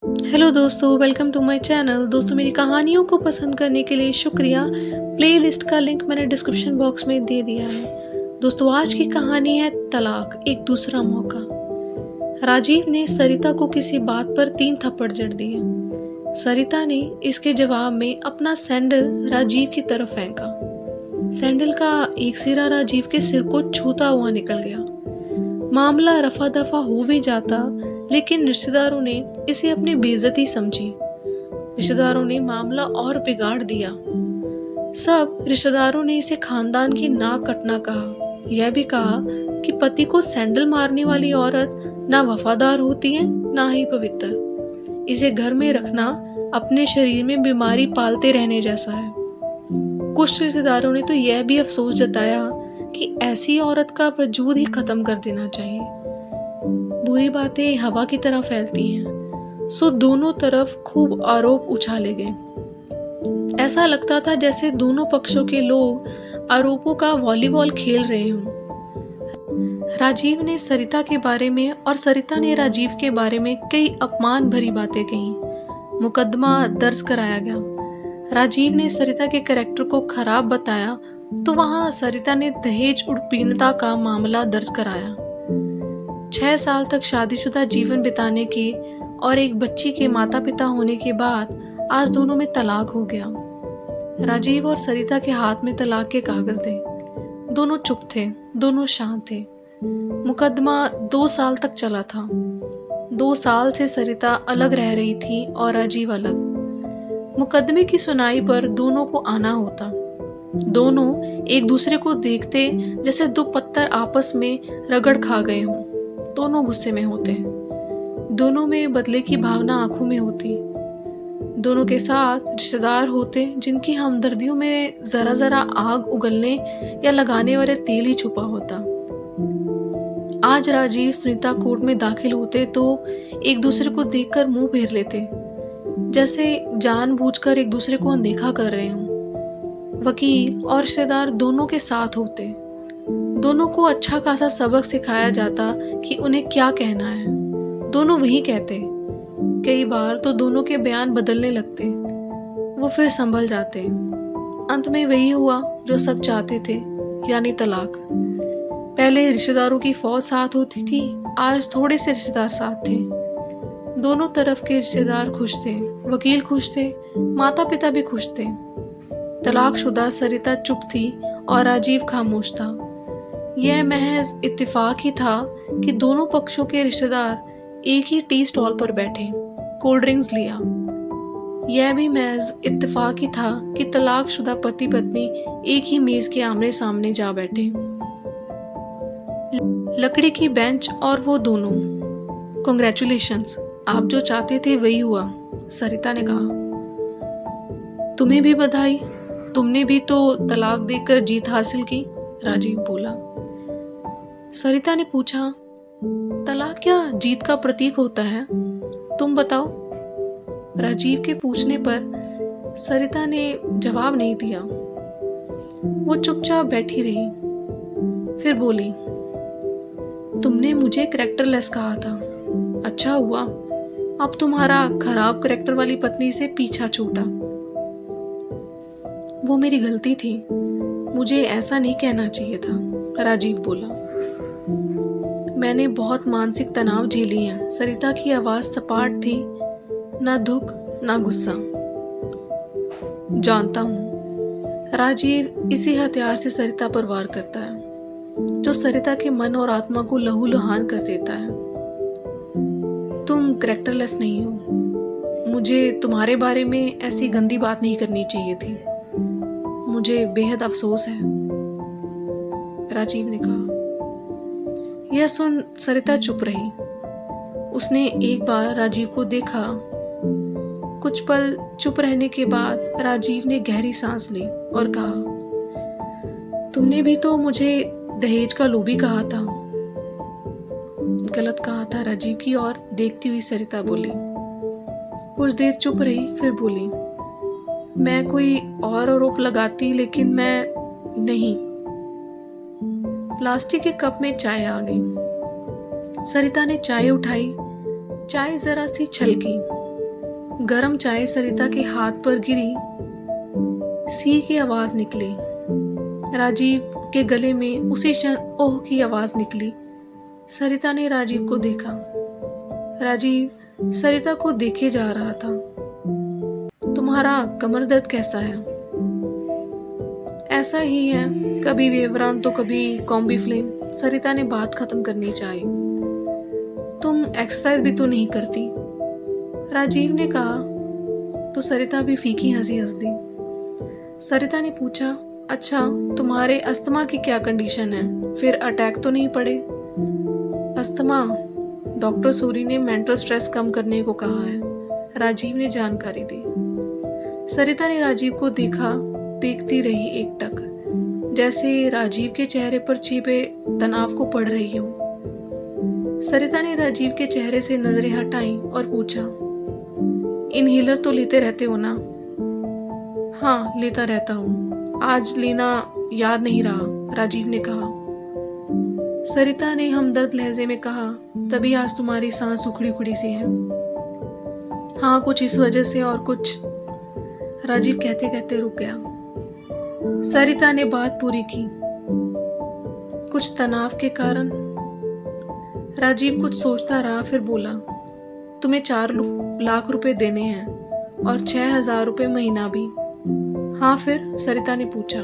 Hello दोस्तों, welcome to my channel. दोस्तों, मेरी कहानियों को पसंद करने के लिए शुक्रिया। प्लेलिस्ट का लिंक मैंने डिस्क्रिप्शन बॉक्स में दे दिया है। दोस्तों, आज की कहानी है तलाक, एक दूसरा मौका। राजीव ने सरिता को किसी बात पर 3 थप्पड़ जड़ दिए। सरिता ने इसके जवाब में अपना सैंडल राजीव की तरफ फेंका। सैंडल का एक सिरा राजीव के सिर को छूता हुआ निकल गया। मामला रफा दफा हो भी जाता, लेकिन रिश्तेदारों ने इसे अपनी बेइज्जती समझी। रिश्तेदारों ने मामला और बिगाड़ दिया। सब रिश्तेदारों ने इसे खानदान की नाक कटना कहा। यह भी कहा कि पति को सैंडल मारने वाली औरत ना वफादार होती है, ना ही पवित्र। इसे घर में रखना अपने शरीर में बीमारी पालते रहने जैसा है। कुछ रिश्तेदारों ने तो यह भी अफसोस जताया कि ऐसी औरत का वजूद ही खत्म कर देना चाहिए। बुरी बातें हवा की तरह फैलती हैं, सो दोनों तरफ खूब आरोप उछाले गए। ऐसा लगता था जैसे दोनों पक्षों के लोग आरोपों का वॉलीबॉल खेल रहे हों। राजीव ने सरिता के बारे में और सरिता ने राजीव के बारे में कई अपमान भरी बातें कही। मुकदमा दर्ज कराया गया। राजीव ने सरिता के कैरेक्टर को खराब बताया, तो वहां सरिता ने दहेज उत्पीड़नता का मामला दर्ज कराया। 6 साल तक शादीशुदा जीवन बिताने के और एक बच्ची के माता पिता होने के बाद आज दोनों में तलाक हो गया। राजीव और सरिता के हाथ में तलाक के कागज थे। दोनों चुप थे, दोनों शांत थे। मुकदमा 2 साल तक चला था। 2 साल से सरिता अलग रह रही थी और राजीव अलग। मुकदमे की सुनाई पर दोनों को आना होता। दोनों एक दूसरे को देखते जैसे 2 पत्थर आपस में रगड़ खा गए हों। दोनों गुस्से में होते। दोनों में बदले की भावना आंखों में होती। दोनों के साथ रिश्तेदार होते जिनकी हमदर्दियों में जरा जरा आग उगलने या लगाने वाले तेल ही छुपा होता। आज राजीव सुनीता कोर्ट में दाखिल होते तो एक दूसरे को देखकर मुंह फेर लेते, जैसे जानबूझकर एक दूसरे को अनदेखा कर रहे हों। वकील और रिश्तेदार दोनों के साथ होते। दोनों को अच्छा खासा सबक सिखाया जाता कि उन्हें क्या कहना है। दोनों वही कहते। कई बार तो दोनों के बयान बदलने लगते, वो फिर संभल जाते। अंत में वही हुआ जो सब चाहते थे, यानी तलाक। पहले रिश्तेदारों की फौज साथ होती थी, आज थोड़े से रिश्तेदार साथ थे। दोनों तरफ के रिश्तेदार खुश थे, वकील खुश थे, माता पिता भी खुश थे। तलाकशुदा सरिता चुप थी और राजीव खामोश था। यह महज इत्तेफाक ही था कि दोनों पक्षों के रिश्तेदार एक ही टी स्टॉल पर बैठे, कोल्ड ड्रिंक्स लिया। यह भी महज इत्तेफाक ही था कि तलाकशुदा पति पत्नी एक ही मेज के आमने सामने जा बैठे। लकड़ी की बेंच और वो दोनों। कॉन्ग्रेचुलेशंस, आप जो चाहते थे वही हुआ, सरिता ने कहा। तुम्हें भी बधाई, तुमने भी तो तलाक देकर जीत हासिल की, राजीव बोला। सरिता ने पूछा, तलाक क्या जीत का प्रतीक होता है? तुम बताओ। राजीव के पूछने पर सरिता ने जवाब नहीं दिया। वो चुपचाप बैठी रही। फिर बोली, तुमने मुझे कैरेक्टरलेस कहा था। अच्छा हुआ, अब तुम्हारा खराब कैरेक्टर वाली पत्नी से पीछा छूटा। वो मेरी गलती थी, मुझे ऐसा नहीं कहना चाहिए था, राजीव बोला। मैंने बहुत मानसिक तनाव झेली है। सरिता की आवाज सपाट थी, ना दुख ना गुस्सा। जानता हूँ। राजीव इसी हथियार से सरिता पर वार करता है, जो सरिता के मन और आत्मा को लहूलुहान कर देता है। तुम कैरेक्टरलेस नहीं हो। मुझे तुम्हारे बारे में ऐसी गंदी बात नहीं करनी चाहिए थी। मुझे बेहद अफसोस है, राजीव ने कहा। यह सुन सरिता चुप रही। उसने एक बार राजीव को देखा। कुछ पल चुप रहने के बाद राजीव ने गहरी सांस ली और कहा, तुमने भी तो मुझे दहेज का लोभी कहा था। गलत कहा था, राजीव की ओर देखती हुई सरिता बोली। कुछ देर चुप रही, फिर बोली, मैं कोई और आरोप लगाती, लेकिन मैं नहीं। प्लास्टिक के कप में चाय आ गई। सरिता ने चाय उठाई। चाय जरा सी छलकी। गरम चाय सरिता के हाथ पर गिरी, सी की आवाज निकली। राजीव के गले में उसी क्षण ओह की आवाज निकली। सरिता ने राजीव को देखा। राजीव सरिता को देखे जा रहा था। तुम्हारा कमर दर्द कैसा है? ऐसा ही है, कभी वेवरान तो कभी कॉम्बीफ्लेम। सरिता ने बात खत्म करनी चाहिए। तुम एक्सरसाइज भी तो नहीं करती, राजीव ने कहा। तो सरिता भी फीकी हंसी हंस दी। सरिता ने पूछा, अच्छा तुम्हारे अस्थमा की क्या कंडीशन है? फिर अटैक तो नहीं पड़े? अस्थमा? डॉक्टर सूरी ने मेंटल स्ट्रेस कम करने को कहा है, राजीव ने जानकारी दी। सरिता ने राजीव को देखा, देखती रही एकटक, जैसे राजीव के चेहरे पर छिपे तनाव को पढ़ रही हो। सरिता ने राजीव के चेहरे से नजरें हटाईं और पूछा, इनहेलर तो लेते रहते हो ना? हाँ, लेता रहता हूँ, आज लेना याद नहीं रहा, राजीव ने कहा। सरिता ने हमदर्द लहजे में कहा, तभी आज तुम्हारी सांस उखड़ी उखड़ी सी है। हाँ, कुछ इस वजह से और कुछ, राजीव कहते कहते रुक गया। सरिता ने बात पूरी की, कुछ तनाव के कारण। राजीव कुछ सोचता रहा, फिर बोला, तुम्हें 4 लाख रुपए देने हैं और 6,000 रुपए महीना भी। हाँ फिर? सरिता ने पूछा।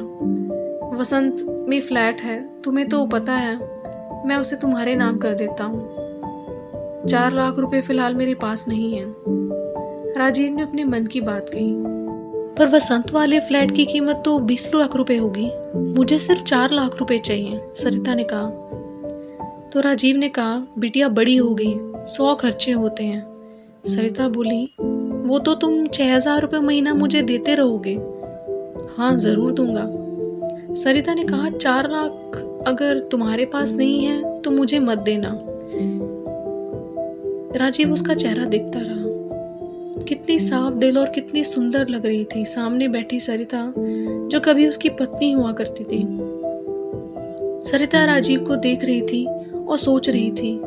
वसंत में फ्लैट है, तुम्हें तो पता है, मैं उसे तुम्हारे नाम कर देता हूँ। 4 लाख रुपए फिलहाल मेरे पास नहीं है, राजीव ने अपने मन की बात कही। पर वसंत वाले फ्लैट की कीमत तो 20 लाख रुपए होगी, मुझे सिर्फ 4 लाख रुपए चाहिए, सरिता ने कहा। तो राजीव ने कहा, बिटिया बड़ी हो गई, 100 खर्चे होते हैं। सरिता बोली, वो तो तुम 6,000 रुपये महीना मुझे देते रहोगे। हाँ जरूर दूंगा। सरिता ने कहा, 4 लाख अगर तुम्हारे पास नहीं है तो मुझे मत देना। राजीव उसका चेहरा देखता रहा। कितनी साफ दिल और कितनी सुंदर लग रही थी सामने बैठी सरिता, जो कभी उसकी पत्नी हुआ करती थी। सरिता राजीव को देख रही थी और सोच रही थी,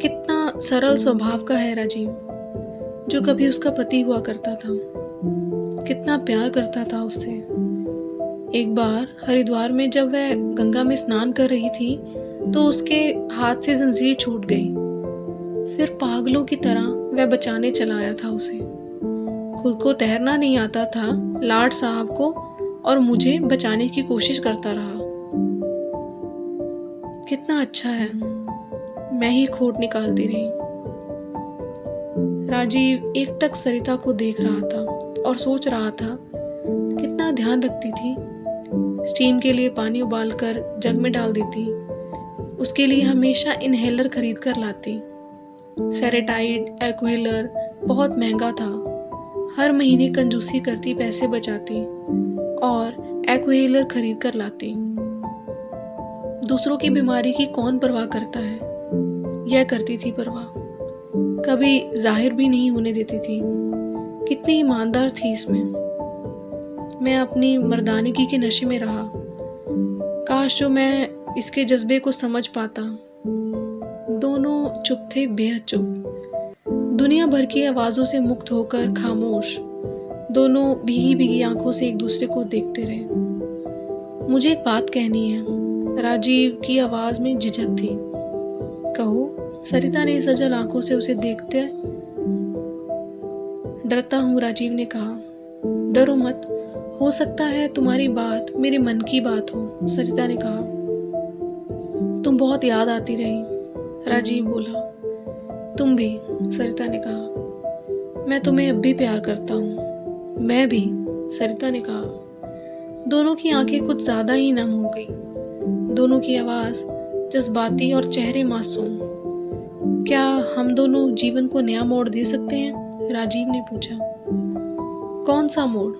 कितना सरल स्वभाव का है राजीव, जो कभी उसका पति हुआ करता था, कितना प्यार करता था उससे। एक बार हरिद्वार में जब वह गंगा में स्नान कर रही थी तो उसके हाथ से जंजीर छूट गई। फिर पागलों की तरह वह बचाने चला आया था उसे। खुद को तैरना नहीं आता था, लाड साहब को और मुझे बचाने की कोशिश करता रहा। कितना अच्छा है, मैं ही खोट निकालती रही। राजीव एकटक सरिता को देख रहा था और सोच रहा था, कितना ध्यान रखती थी। स्टीम के लिए पानी उबालकर जग में डाल देती, उसके लिए हमेशा इनहेलर खरीद कर लाती। सेरेटाइड एक्विलर बहुत महंगा था, हर महीने कंजूसी करती, पैसे बचाती और एक्विलर खरीद कर लाती। दूसरों की बीमारी की कौन परवाह करता है, यह करती थी परवाह, कभी जाहिर भी नहीं होने देती थी। कितनी ईमानदार थी इसमें। मैं अपनी मर्दानगी के नशे में रहा, काश जो मैं इसके जज्बे को समझ पाता। दोनों चुप थे, बेहद चुप, दुनिया भर की आवाजों से मुक्त होकर खामोश। दोनों भीगी भीगी आंखों से एक दूसरे को देखते रहे। मुझे एक बात कहनी है, राजीव की आवाज में झिझक थी। कहो, सरिता ने सजल आंखों से उसे देखते। डरता हूँ, राजीव ने कहा। डरो मत, हो सकता है तुम्हारी बात मेरे मन की बात हो, सरिता ने कहा। तुम बहुत याद आती रही, राजीव बोला। तुम भी, सरिता ने कहा। मैं तुम्हें अब भी प्यार करता हूँ। मैं भी, सरिता ने कहा। दोनों की आंखें कुछ ज्यादा ही नम हो गई, दोनों की आवाज जज्बाती और चेहरे मासूम। क्या हम दोनों जीवन को नया मोड़ दे सकते हैं, राजीव ने पूछा। कौन सा मोड़?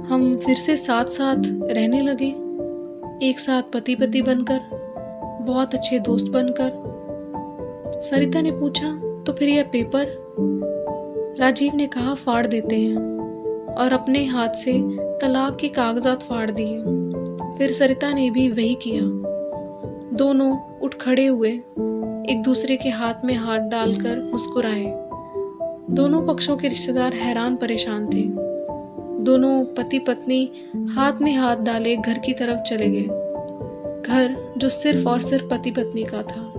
हम फिर से साथ साथ रहने लगे, एक साथ पति पति बनकर, बहुत अच्छे दोस्त बनकर, सरिता ने पूछा। तो फिर यह पेपर? राजीव ने कहा, फाड़ देते हैं, और अपने हाथ से तलाक के कागजात फाड़ दिए। फिर सरिता ने भी वही किया। दोनों उठ खड़े हुए, एक दूसरे के हाथ में हाथ डालकर मुस्कुराए। दोनों पक्षों के रिश्तेदार हैरान परेशान थे। दोनों पति पत्नी हाथ में हाथ डाले घर की तरफ चले गए। घर जो सिर्फ और सिर्फ पति पत्नी का था।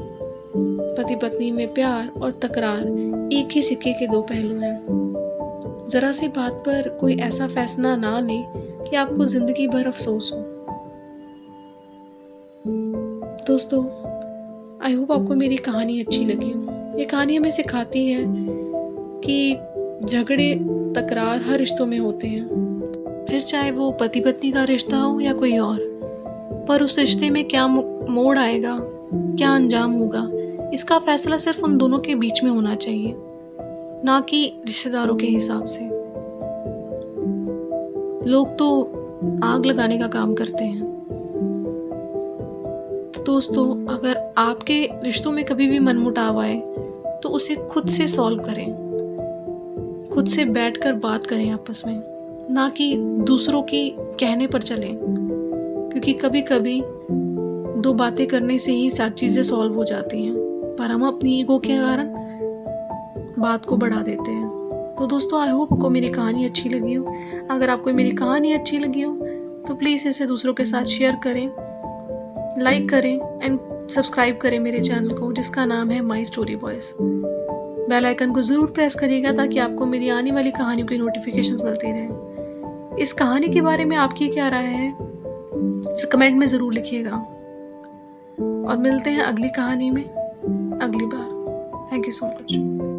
पति पत्नी में प्यार और तकरार एक ही सिक्के के दो पहलू हैं। जरा सी बात पर कोई ऐसा फैसला ना ले कि आपको जिंदगी भर अफसोस हो। दोस्तों, आई होप आपको मेरी कहानी अच्छी लगी हो। ये कहानी हमें सिखाती है कि झगड़े तकरार हर रिश्तों में होते हैं, फिर चाहे वो पति पत्नी का रिश्ता हो या कोई और। पर उस रिश्ते में क्या मोड़ आएगा, क्या अंजाम होगा, इसका फैसला सिर्फ उन दोनों के बीच में होना चाहिए, ना कि रिश्तेदारों के हिसाब से। लोग तो आग लगाने का काम करते हैं। तो दोस्तों, अगर आपके रिश्तों में कभी भी मनमुटाव आए तो उसे खुद से सॉल्व करें, खुद से बैठकर बात करें आपस में, ना कि दूसरों की कहने पर चलें। क्योंकि कभी कभी दो बातें करने से ही सारी चीज़ें सॉल्व हो जाती हैं, पर हम अपनी ईगो के कारण बात को बढ़ा देते हैं। तो दोस्तों, आई होप आपको मेरी कहानी अच्छी लगी हो। अगर आपको मेरी कहानी अच्छी लगी हो तो प्लीज़ इसे दूसरों के साथ शेयर करें, लाइक करें एंड सब्सक्राइब करें मेरे चैनल को, जिसका नाम है my story boys. Bell icon को ज़रूर प्रेस करिएगा ताकि आपको मेरी आने वाली कहानियों की नोटिफिकेशंस मिलती रहे। इस कहानी के बारे में आपकी क्या राय है, कमेंट में ज़रूर लिखिएगा। और मिलते हैं अगली कहानी में अगली बार। Thank you so much.